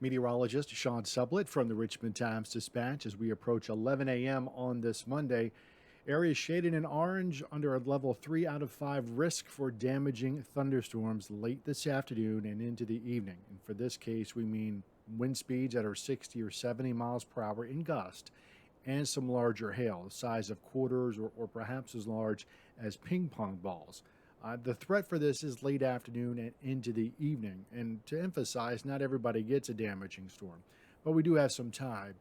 Meteorologist Sean Sublette from the Richmond Times-Dispatch as we approach 11 a.m. on this Monday. Areas shaded in orange under a level 3 out of 5 risk for damaging thunderstorms late this afternoon and into the evening. And for this case, we mean wind speeds that are 60 or 70 miles per hour in gust and some larger hail, the size of quarters or perhaps as large as ping pong balls. The threat for this is late afternoon and into the evening. And to emphasize, not everybody gets a damaging storm, but we do have some time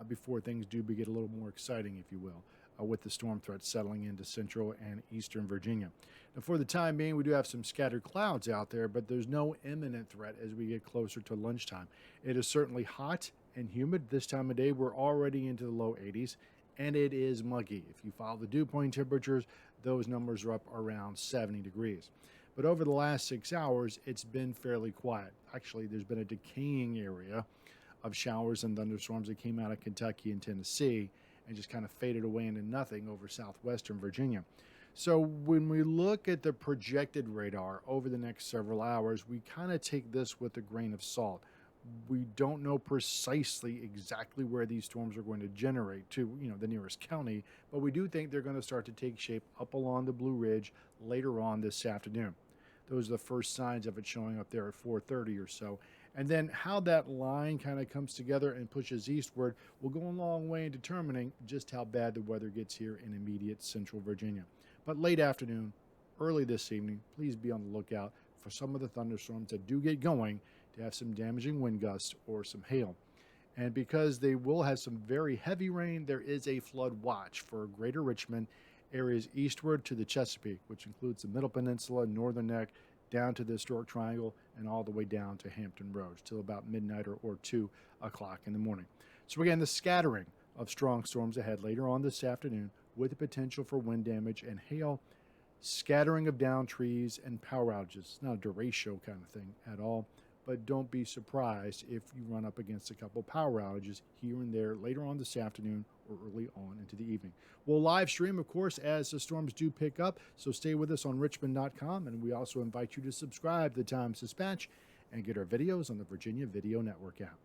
before things do get a little more exciting, if you will, with the storm threat settling into central and eastern Virginia. Now, for the time being, we do have some scattered clouds out there, but there's no imminent threat as we get closer to lunchtime. It is certainly hot and humid this time of day. We're already into the low 80s. And it is muggy. If you follow the dew point temperatures, those numbers are up around 70 degrees. But over the last 6 hours, it's been fairly quiet. Actually, there's been a decaying area of showers and thunderstorms that came out of Kentucky and Tennessee and just kind of faded away into nothing over southwestern Virginia. So when we look at the projected radar over the next several hours, we kind of take this with a grain of salt. We don't know precisely exactly where these storms are going to generate to, the nearest county, but we do think they're going to start to take shape up along the Blue Ridge later on this afternoon. Those are the first signs of it showing up there at 4:30 or so. And then how that line kind of comes together and pushes eastward will go a long way in determining just how bad the weather gets here in immediate central Virginia. But late afternoon, early this evening, please be on the lookout for some of the thunderstorms that do get going to have some damaging wind gusts or some hail. And because they will have some very heavy rain, there is a flood watch for greater Richmond, areas eastward to the Chesapeake, which includes the Middle Peninsula, Northern Neck, down to the Historic Triangle, and all the way down to Hampton Roads till about midnight or 2 o'clock in the morning. So again, the scattering of strong storms ahead later on this afternoon with the potential for wind damage and hail, scattering of downed trees and power outages. Not a derecho kind of thing at all, but don't be surprised if you run up against a couple power outages here and there later on this afternoon or early on into the evening. We'll live stream, of course, as the storms do pick up, so stay with us on richmond.com, and we also invite you to subscribe to the Times-Dispatch and get our videos on the Virginia Video Network app.